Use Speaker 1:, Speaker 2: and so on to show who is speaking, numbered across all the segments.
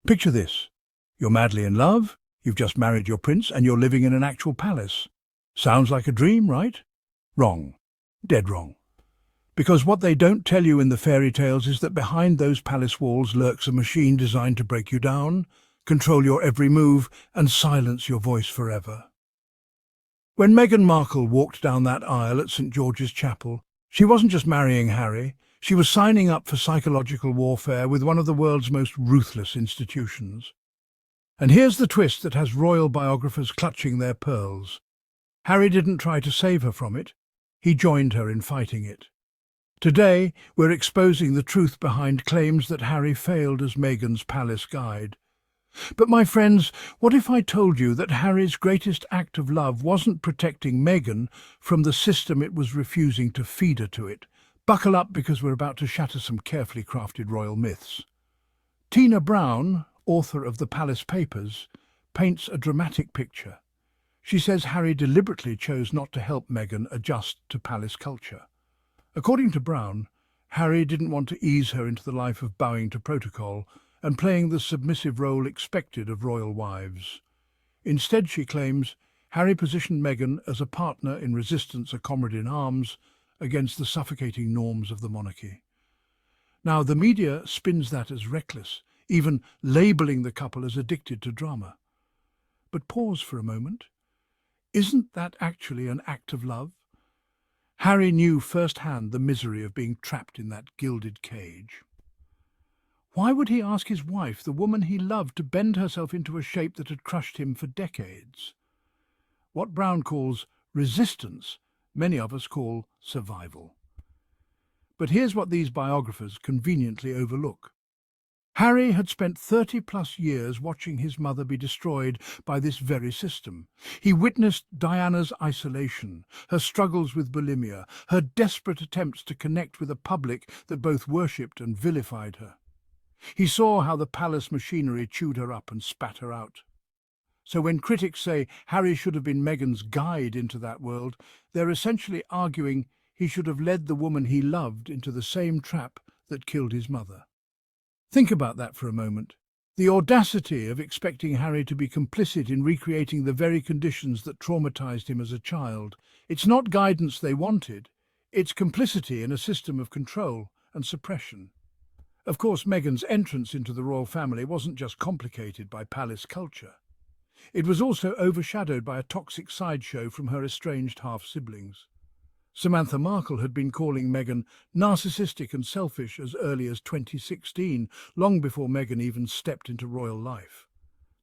Speaker 1: Picture this. You're madly in love, you've just married your prince, and you're living in an actual palace. Sounds like a dream, right? Wrong. Dead wrong. Because what they don't tell you in the fairy tales is that behind those palace walls lurks a machine designed to break you down, control your every move, and silence your voice forever. When Meghan Markle walked down that aisle at St. George's Chapel, she wasn't just marrying Harry, she was signing up for psychological warfare with one of the world's most ruthless institutions. And here's the twist that has royal biographers clutching their pearls. Harry didn't try to save her from it, he joined her in fighting it. Today, we're exposing the truth behind claims that Harry failed as Meghan's palace guide. But my friends, what if I told you that Harry's greatest act of love wasn't protecting Meghan from the system it was refusing to feed her to it? Buckle up, because we're about to shatter some carefully crafted royal myths. Tina Brown, author of The Palace Papers, paints a dramatic picture. She says Harry deliberately chose not to help Meghan adjust to palace culture. According to Brown, Harry didn't want to ease her into the life of bowing to protocol and playing the submissive role expected of royal wives. Instead, she claims, Harry positioned Meghan as a partner in resistance, a comrade in arms, against the suffocating norms of the monarchy. Now, the media spins that as reckless, even labelling the couple as addicted to drama. But pause for a moment. Isn't that actually an act of love? Harry knew firsthand the misery of being trapped in that gilded cage. Why would he ask his wife, the woman he loved, to bend herself into a shape that had crushed him for decades? What Brown calls resistance, many of us call survival. But here's what these biographers conveniently overlook. Harry had spent 30-plus years watching his mother be destroyed by this very system. He witnessed Diana's isolation, her struggles with bulimia, her desperate attempts to connect with a public that both worshipped and vilified her. He saw how the palace machinery chewed her up and spat her out. So when critics say Harry should have been Meghan's guide into that world, they're essentially arguing he should have led the woman he loved into the same trap that killed his mother. Think about that for a moment. The audacity of expecting Harry to be complicit in recreating the very conditions that traumatized him as a child. It's not guidance they wanted, it's complicity in a system of control and suppression. Of course, Meghan's entrance into the royal family wasn't just complicated by palace culture. It was also overshadowed by a toxic sideshow from her estranged half-siblings. Samantha Markle had been calling Meghan narcissistic and selfish as early as 2016, long before Meghan even stepped into royal life.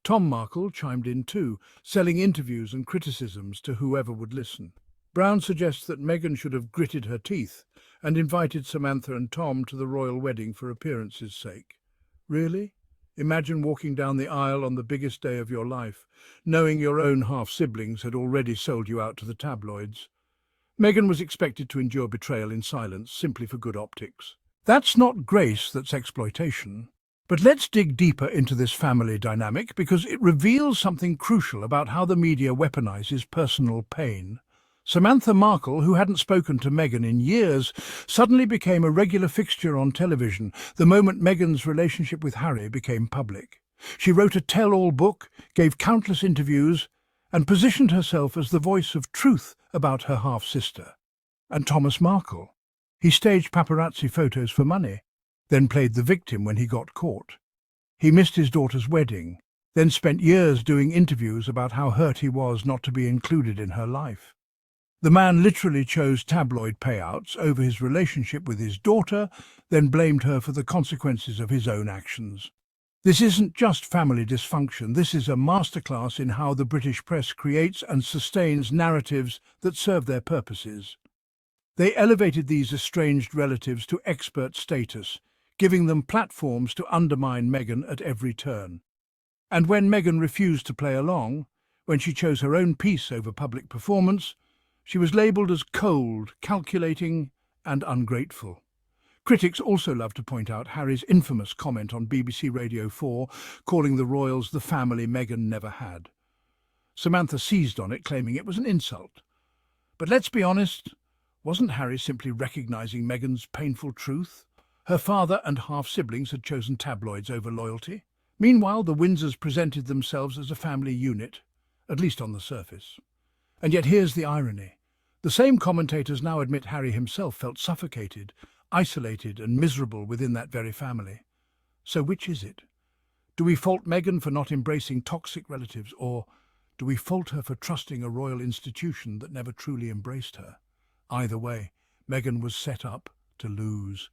Speaker 1: Tom Markle chimed in too, selling interviews and criticisms to whoever would listen. Brown suggests that Meghan should have gritted her teeth and invited Samantha and Tom to the royal wedding for appearances' sake. Really? Imagine walking down the aisle on the biggest day of your life, knowing your own half-siblings had already sold you out to the tabloids. Meghan was expected to endure betrayal in silence, simply for good optics. That's not grace, that's exploitation. But let's dig deeper into this family dynamic, because it reveals something crucial about how the media weaponizes personal pain. Samantha Markle, who hadn't spoken to Meghan in years, suddenly became a regular fixture on television the moment Meghan's relationship with Harry became public. She wrote a tell-all book, gave countless interviews, and positioned herself as the voice of truth about her half-sister. And Thomas Markle. He staged paparazzi photos for money, then played the victim when he got caught. He missed his daughter's wedding, then spent years doing interviews about how hurt he was not to be included in her life. The man literally chose tabloid payouts over his relationship with his daughter, then blamed her for the consequences of his own actions. This isn't just family dysfunction, this is a masterclass in how the British press creates and sustains narratives that serve their purposes. They elevated these estranged relatives to expert status, giving them platforms to undermine Meghan at every turn. And when Meghan refused to play along, when she chose her own peace over public performance, she was labelled as cold, calculating, and ungrateful. Critics also love to point out Harry's infamous comment on BBC Radio 4, calling the royals the family Meghan never had. Samantha seized on it, claiming it was an insult. But let's be honest, wasn't Harry simply recognising Meghan's painful truth? Her father and half-siblings had chosen tabloids over loyalty. Meanwhile, the Windsors presented themselves as a family unit, at least on the surface. And yet here's the irony. The same commentators now admit Harry himself felt suffocated, isolated and miserable within that very family. So which is it? Do we fault Meghan for not embracing toxic relatives, or do we fault her for trusting a royal institution that never truly embraced her? Either way, Meghan was set up to lose.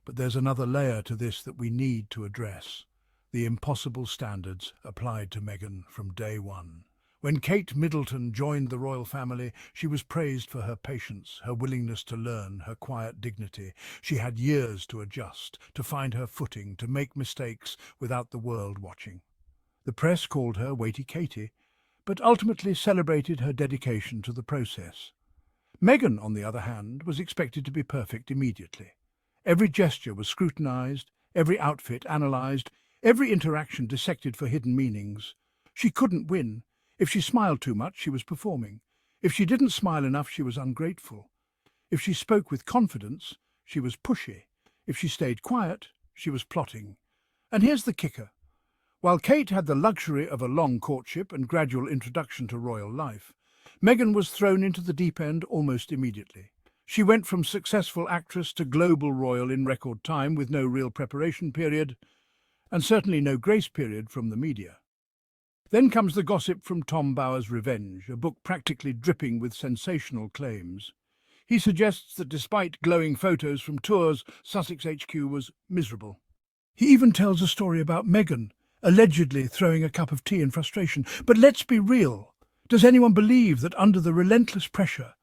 Speaker 1: But there's another layer to this that we need to address: the impossible standards applied to Meghan from day one. When Kate Middleton joined the royal family, she was praised for her patience, her willingness to learn, her quiet dignity. She had years to adjust, to find her footing, to make mistakes without the world watching. The press called her Waity Katie, but ultimately celebrated her dedication to the process. Meghan, on the other hand, was expected to be perfect immediately. Every gesture was scrutinized, every outfit analyzed, every interaction dissected for hidden meanings. She couldn't win. If she smiled too much, she was performing. If she didn't smile enough, she was ungrateful. If she spoke with confidence, she was pushy. If she stayed quiet, she was plotting. And here's the kicker. While Kate had the luxury of a long courtship and gradual introduction to royal life, Meghan was thrown into the deep end almost immediately. She went from successful actress to global royal in record time, with no real preparation period, and certainly no grace period from the media. Then comes the gossip from Tom Bower's Revenge, a book practically dripping with sensational claims. He suggests that despite glowing photos from tours, Sussex HQ was miserable. He even tells a story about Meghan allegedly throwing a cup of tea in frustration. But let's be real. Does anyone believe that under the relentless pressure,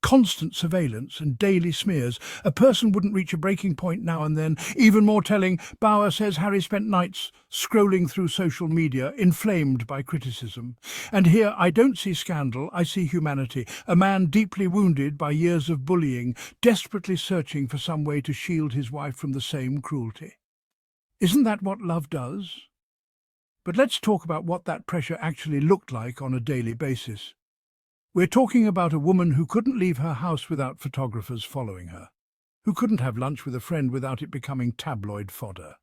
Speaker 1: constant surveillance and daily smears, a person wouldn't reach a breaking point now and then? Even more telling, Bower says Harry spent nights scrolling through social media, inflamed by criticism. And here I don't see scandal, I see humanity. A man deeply wounded by years of bullying, desperately searching for some way to shield his wife from the same cruelty. Isn't that what love does? But let's talk about what that pressure actually looked like on a daily basis. We're talking about a woman who couldn't leave her house without photographers following her, who couldn't have lunch with a friend without it becoming tabloid fodder,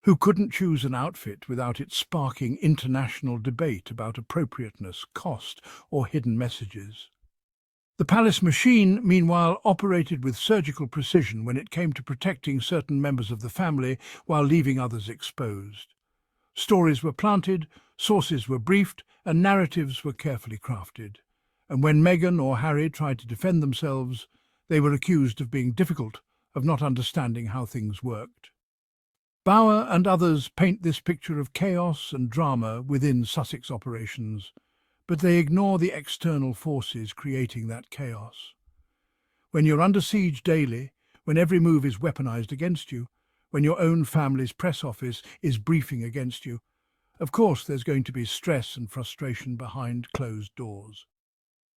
Speaker 1: who couldn't choose an outfit without it sparking international debate about appropriateness, cost, or hidden messages. The palace machine, meanwhile, operated with surgical precision when it came to protecting certain members of the family while leaving others exposed. Stories were planted, sources were briefed, and narratives were carefully crafted. And when Meghan or Harry tried to defend themselves, they were accused of being difficult, of not understanding how things worked. Bower and others paint this picture of chaos and drama within Sussex operations, but they ignore the external forces creating that chaos. When you're under siege daily, when every move is weaponized against you, when your own family's press office is briefing against you, of course there's going to be stress and frustration behind closed doors.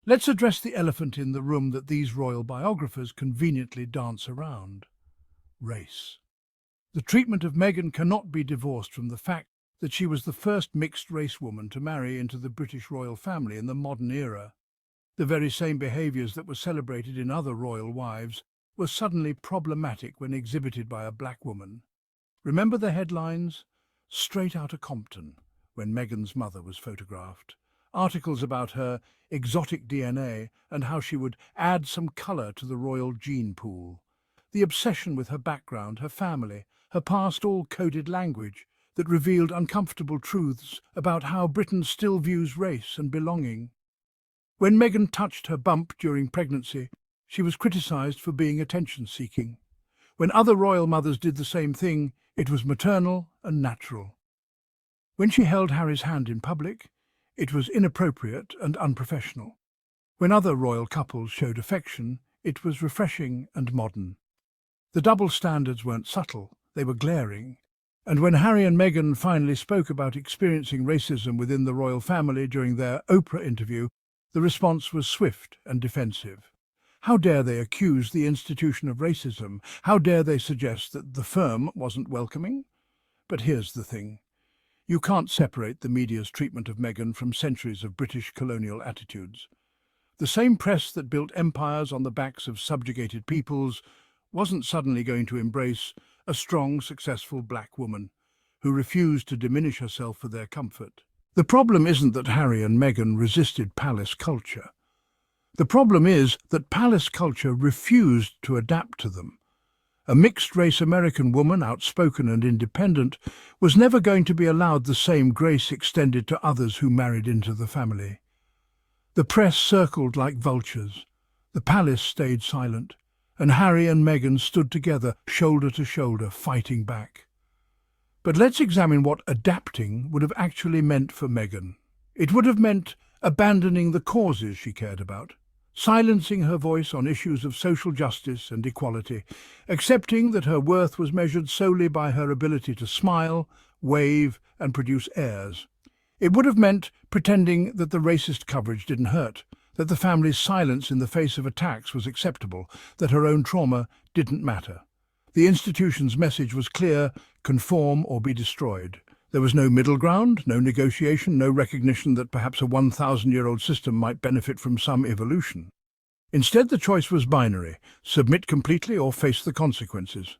Speaker 1: Let's address the elephant in the room that these royal biographers conveniently dance around: race. The treatment of Meghan cannot be divorced from the fact that she was the first mixed-race woman to marry into the British royal family in the modern era. The very same behaviours that were celebrated in other royal wives were suddenly problematic when exhibited by a black woman. Remember the headlines? Straight Outta Compton, when Meghan's mother was photographed. Articles about her exotic DNA and how she would add some colour to the royal gene pool. The obsession with her background, her family, her past, all coded language that revealed uncomfortable truths about how Britain still views race and belonging. When Meghan touched her bump during pregnancy, she was criticised for being attention-seeking. When other royal mothers did the same thing, it was maternal and natural. When she held Harry's hand in public, it was inappropriate and unprofessional. When other royal couples showed affection, it was refreshing and modern. The double standards weren't subtle, they were glaring. And when Harry and Meghan finally spoke about experiencing racism within the royal family during their Oprah interview, the response was swift and defensive. How dare they accuse the institution of racism? How dare they suggest that the firm wasn't welcoming? But here's the thing. You can't separate the media's treatment of Meghan from centuries of British colonial attitudes. The same press that built empires on the backs of subjugated peoples wasn't suddenly going to embrace a strong, successful black woman. who refused to diminish herself for their comfort. The problem isn't that Harry and Meghan resisted palace culture. The problem is that palace culture refused to adapt to them. A mixed-race American woman, outspoken and independent, was never going to be allowed the same grace extended to others who married into the family. The press circled like vultures. The palace stayed silent, and Harry and Meghan stood together, shoulder to shoulder, fighting back. But let's examine what adapting would have actually meant for Meghan. It would have meant abandoning the causes she cared about, silencing her voice on issues of social justice and equality, accepting that her worth was measured solely by her ability to smile, wave, and produce heirs. It would have meant pretending that the racist coverage didn't hurt, that the family's silence in the face of attacks was acceptable, that her own trauma didn't matter. The institution's message was clear: conform or be destroyed. There was no middle ground, no negotiation, no recognition that perhaps a 1,000-year-old system might benefit from some evolution. Instead, the choice was binary: submit completely or face the consequences.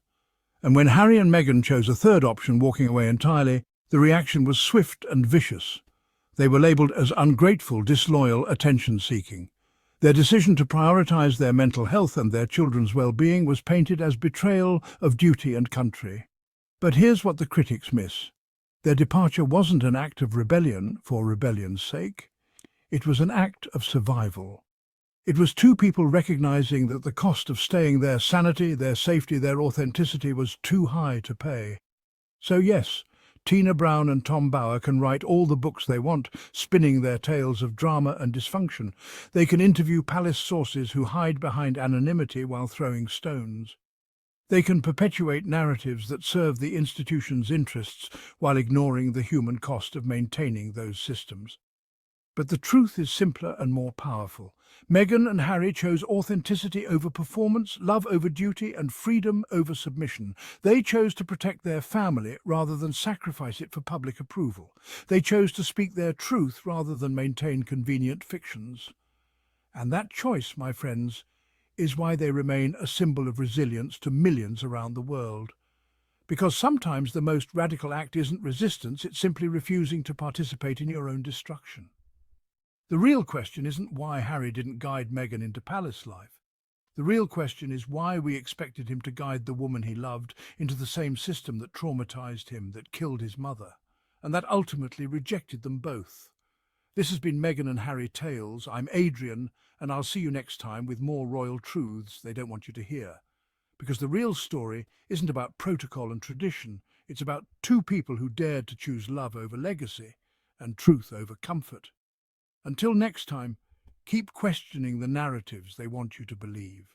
Speaker 1: And when Harry and Meghan chose a third option, walking away entirely, the reaction was swift and vicious. They were labelled as ungrateful, disloyal, attention-seeking. Their decision to prioritise their mental health and their children's well-being was painted as betrayal of duty and country. But here's what the critics miss. Their departure wasn't an act of rebellion for rebellion's sake. It was an act of survival. It was two people recognizing that the cost of staying, their sanity, their safety, their authenticity, was too high to pay. So yes, Tina Brown and Tom Bower can write all the books they want, spinning their tales of drama and dysfunction. They can interview palace sources who hide behind anonymity while throwing stones. They can perpetuate narratives that serve the institution's interests while ignoring the human cost of maintaining those systems. But the truth is simpler and more powerful. Meghan and Harry chose authenticity over performance, love over duty, and freedom over submission. They chose to protect their family rather than sacrifice it for public approval. They chose to speak their truth rather than maintain convenient fictions. And that choice, my friends, is why they remain a symbol of resilience to millions around the world. Because sometimes the most radical act isn't resistance, it's simply refusing to participate in your own destruction. The real question isn't why Harry didn't guide Meghan into palace life. The real question is why we expected him to guide the woman he loved into the same system that traumatized him, that killed his mother, and that ultimately rejected them both. This has been Meghan and Harry Tales. I'm Adrian, and I'll see you next time with more royal truths they don't want you to hear. Because the real story isn't about protocol and tradition. It's about two people who dared to choose love over legacy and truth over comfort. Until next time, keep questioning the narratives they want you to believe.